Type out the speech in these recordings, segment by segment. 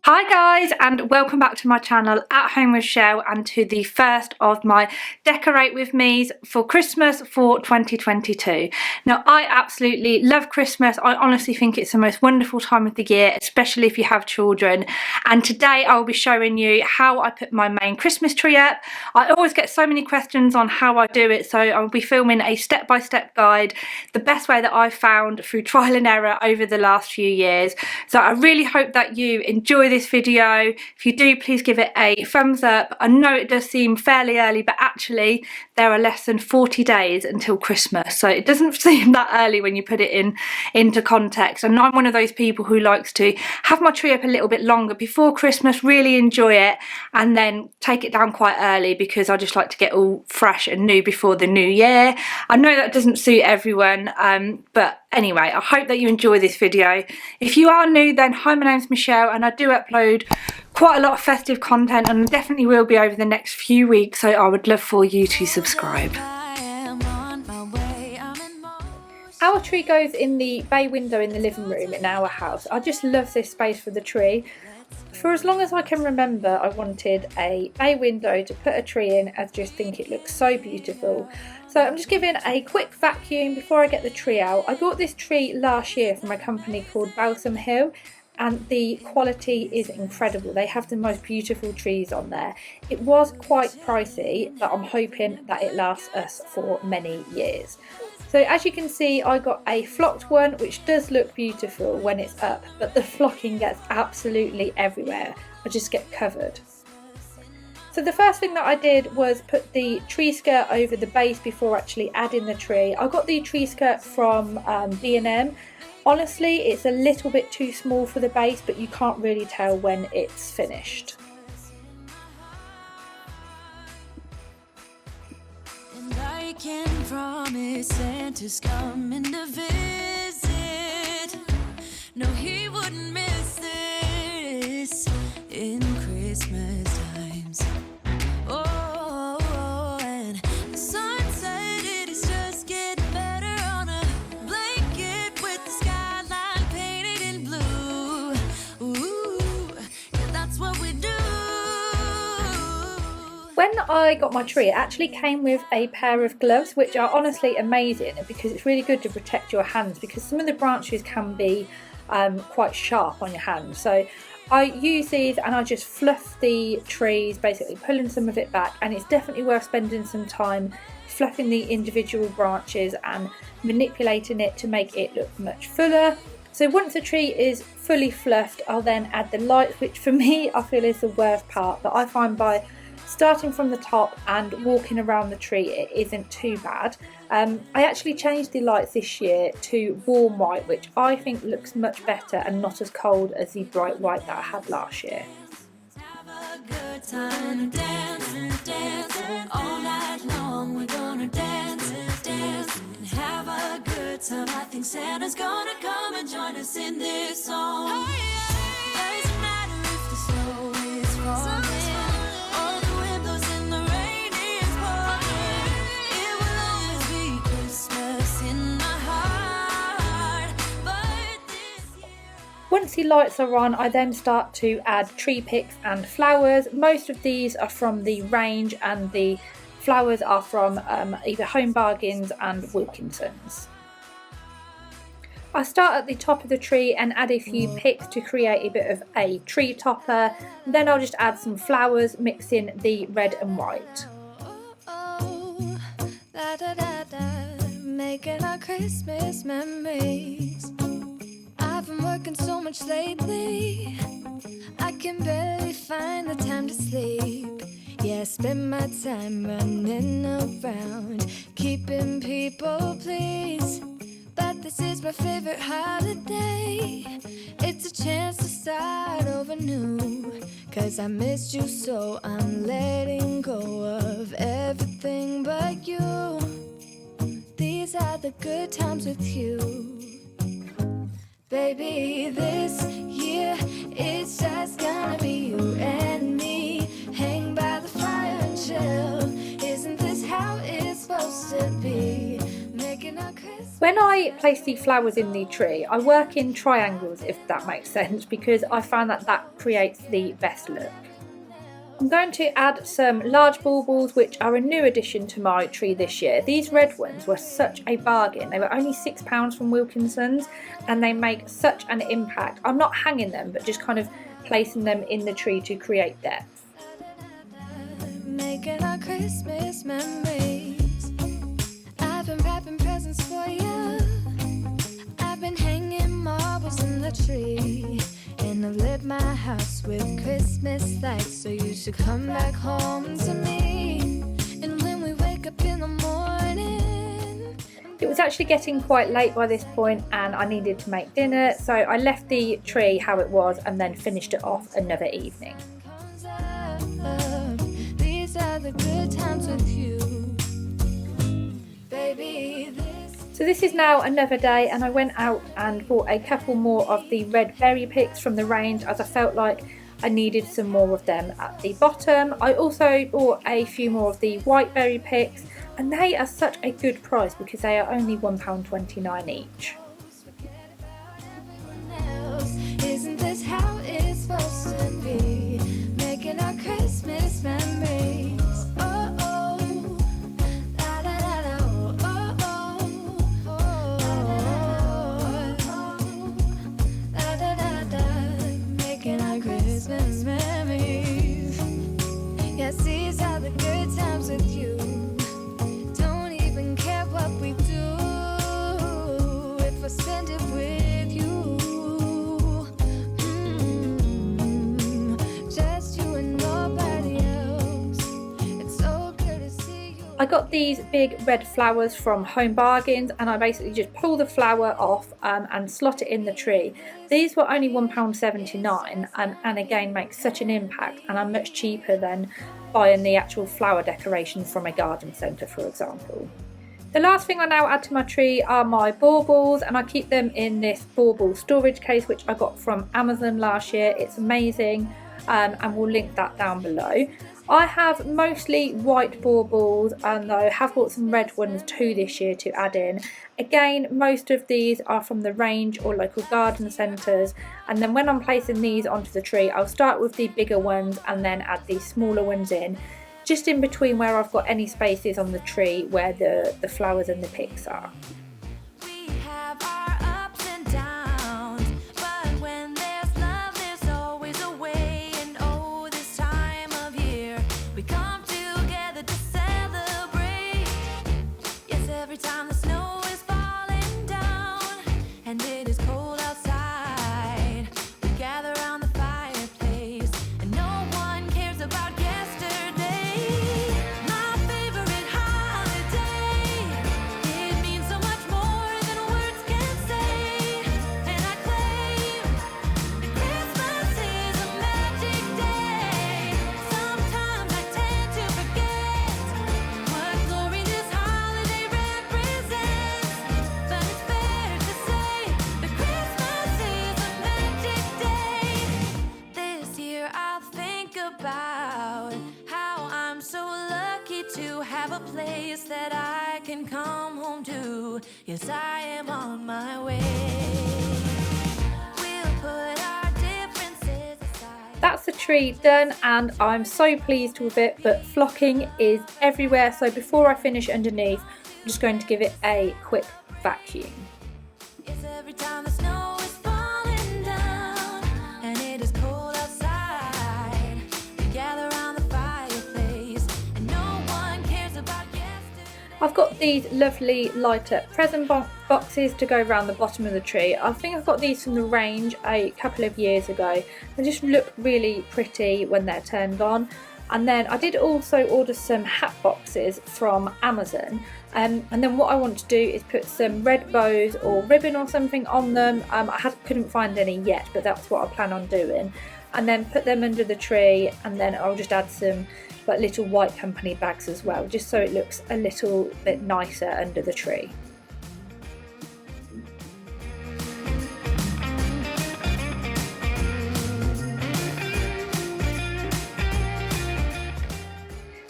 Hi guys, and welcome back to my channel At Home with Chelle, and to the first of my Decorate With Me's for Christmas for 2022. Now, I absolutely love Christmas. I honestly think it's the most wonderful time of the year, especially if you have children. And today I'll be showing you how I put my main Christmas tree up. I always get so many questions on how I do it, so I'll be filming a step-by-step guide, the best way that I've found through trial and error over the last few years. So I really hope that you enjoy this video. If you do, please give it a thumbs up. I know it does seem fairly early, but actually there are less than 40 days until Christmas, so it doesn't seem that early when you put it into context. And I'm one of those people who likes to have my tree up a little bit longer before Christmas, really enjoy it, and then take it down quite early because I just like to get all fresh and new before the new year. I know that doesn't suit everyone, but anyway, I hope that you enjoy this video. If you are new, then hi, my name's Michelle, and I do upload quite a lot of festive content, and I definitely will be over the next few weeks, so I would love for you to subscribe. Our tree goes in the bay window in the living room in our house. I just love this space for the tree. For as long as I can remember, I wanted a bay window to put a tree in. I just think it looks so beautiful. So I'm just giving a quick vacuum before I get the tree out. I bought this tree last year from a company called Balsam Hill, and the quality is incredible. They have the most beautiful trees on there. It was quite pricey, but I'm hoping that it lasts us for many years. So as you can see, I got a flocked one, which does look beautiful when it's up, but the flocking gets absolutely everywhere. I just get covered. So the first thing that I did was put the tree skirt over the base before actually adding the tree. I got the tree skirt from B&M. Honestly, it's a little bit too small for the base, but you can't really tell when it's finished. And I can promise Santa's coming to visit. No, he wouldn't miss this in Christmas times. Oh, and the sun said it is just getting better on a blanket with the skyline painted in blue. Ooh, yeah, that's what we do. When I got my tree, it actually came with a pair of gloves, which are honestly amazing because it's really good to protect your hands, because some of the branches can be quite sharp on your hands. So I use these and I just fluff the trees, basically pulling some of it back, and it's definitely worth spending some time fluffing the individual branches and manipulating it to make it look much fuller. So once the tree is fully fluffed, I'll then add the lights, which for me I feel is the worst part, but I find by starting from the top and walking around the tree it isn't too bad. I actually changed the lights this year to warm white, which I think looks much better and not as cold as the bright white that I had last year. Have a good time, dance, dance, all night long we're gonna dance, dance, and have a good time. I think Santa's gonna come and join us in this song. Oh, yeah. Doesn't matter if the snow is falling. Once the lights are on, I then start to add tree picks and flowers. Most of these are from the range, and the flowers are from either Home Bargains and Wilkinson's. I start at the top of the tree and add a few picks to create a bit of a tree topper. Then I'll just add some flowers, mixing the red and white. Making our Christmas memories. I've been working so much lately, I can barely find the time to sleep. Yeah, I spend my time running around, keeping people pleased. But this is my favorite holiday. It's a chance to start over new, 'cause I missed you, so I'm letting go of everything but you. These are the good times with you. Baby, this year it's just gonna be you and me. Hang by the fire and chill. Isn't this how it's supposed to be? Making our When I place the flowers in the tree, I work in triangles, if that makes sense, because I find that that creates the best look. I'm going to add some large baubles, which are a new addition to my tree this year. These red ones were such a bargain. They were only £6 from Wilkinson's and they make such an impact. I'm not hanging them, but just kind of placing them in the tree to create depth. Making our Christmas memories. I've been wrapping presents for you. I've been hanging marbles in the tree. And I've lit my house with Christmas lights, so you should come back home to me. And when we wake up in the morning. It was actually getting quite late by this point and I needed to make dinner, so I left the tree how it was and then finished it off another evening. These are the good times with you, baby. So this is now another day and I went out and bought a couple more of the red berry picks from the range, as I felt like I needed some more of them at the bottom. I also bought a few more of the white berry picks and they are such a good price because they are only £1.29 each. Isn't this how it's supposed to be? Making our Christmas memories. Oh, oh. La, la, la, la. Oh, oh, oh, oh. La, da, da, da. Making our Christmas memories. Yes, these are the good times with you. Don't even care what we do if I spend it with you. I got these big red flowers from Home Bargains and I basically just pull the flower off and slot it in the tree. These were only £1.79 and again make such an impact and are much cheaper than buying the actual flower decoration from a garden centre, for example. The last thing I now add to my tree are my baubles, and I keep them in this bauble storage case which I got from Amazon last year. It's amazing and we'll link that down below. I have mostly white baubles and I have bought some red ones too this year to add in. Again, most of these are from the range or local garden centres, and then when I'm placing these onto the tree I'll start with the bigger ones and then add the smaller ones in, just in between where I've got any spaces on the tree where the flowers and the picks are. We have our ups and downs, but when there's love there's always a way. And oh, this time of year we come together to celebrate. Yes, every time the snow is falling down and it is cold outside, we gather around the fireplace and no one cares about yesterday. My favorite holiday, it means so much more than words can say. And I claim that Christmas is a magic day. Sometimes I tend to forget what glory this holiday represents, but it's fair to say that Christmas is a magic day. This year I'll think about how I'm so lucky to have a place that I can come home to. Yes, I am on my way. We'll put our differences aside. That's the tree done and I'm so pleased with it, but flocking is everywhere, so before I finish underneath I'm just going to give it a quick vacuum. Yes, every time the snow is falling down and it is cold outside, we gather around the fireplace and no one cares about yesterday. I've got these lovely light up present boxes to go around the bottom of the tree. I think I've got these from the range a couple of years ago. They just look really pretty when they're turned on. And then I did also order some hat boxes from Amazon, and then what I want to do is put some red bows or ribbon or something on them. I couldn't find any yet, but that's what I plan on doing, and then put them under the tree, and then I'll just add some like little white company bags as well, just so it looks a little bit nicer under the tree.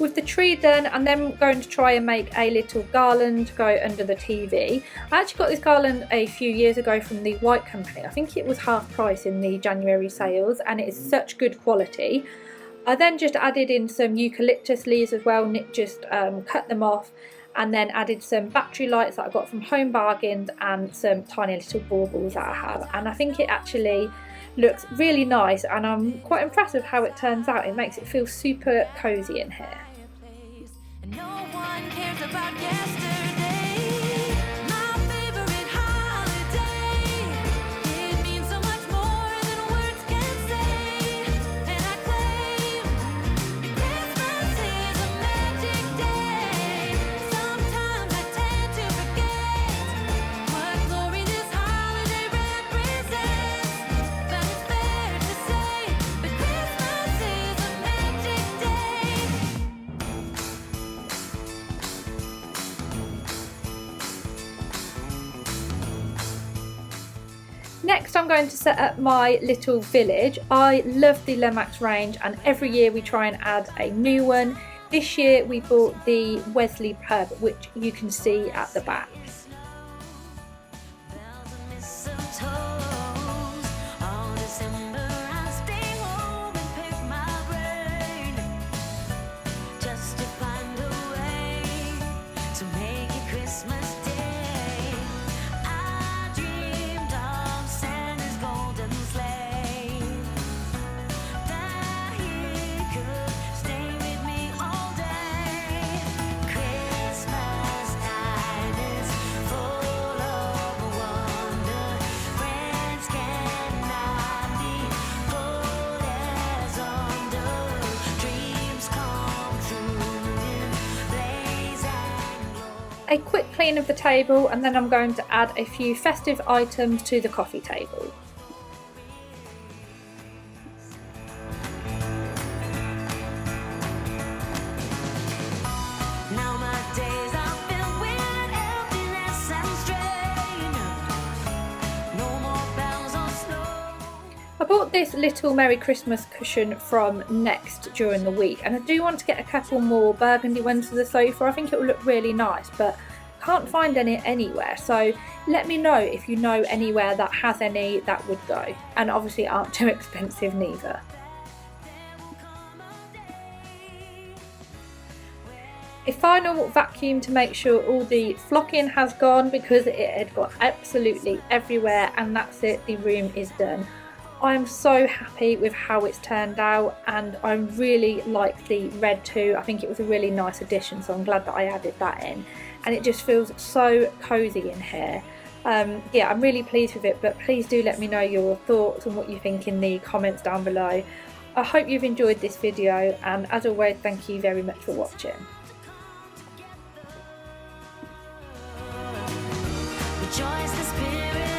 with the tree done, and then going to try and make a little garland to go under the TV. I actually got this garland a few years ago from the White Company. I think it was half price in the January sales, and it is such good quality. I then just added in some eucalyptus leaves as well, and just cut them off, and then added some battery lights that I got from Home Bargains and some tiny little baubles that I have, and I think it actually looks really nice, and I'm quite impressed with how it turns out. It makes it feel super cozy in here. No one cares about yesterday. My favorite holiday. It means so much more than words can say. And I claim Christmas is a magic day. Sometimes I tend to forget what glory this holiday represents. But it's fair to say that Christmas is a magic day. Next, I'm going to set up my little village. I love the Lemax range, and every year we try and add a new one. This year we bought the Wesley pub, which you can see at the back. A quick clean of the table, and then I'm going to add a few festive items to the coffee table. Now my days are filled with emptiness and strain. No more bells or snow. I bought this little Merry Christmas cushion from Next during the week, and I do want to get a couple more burgundy ones for the sofa. I think it will look really nice, but can't find any anywhere, so let me know if you know anywhere that has any that would go, and obviously aren't too expensive neither. A final vacuum to make sure all the flocking has gone, because it had got absolutely everywhere, and that's it, the room is done. I'm so happy with how it's turned out, and I really like the red too. I think it was a really nice addition, so I'm glad that I added that in, and it just feels so cozy in here. Yeah, I'm really pleased with it, but please do let me know your thoughts and what you think in the comments down below. I hope you've enjoyed this video, and as always, thank you very much for watching. Rejoice the spirit.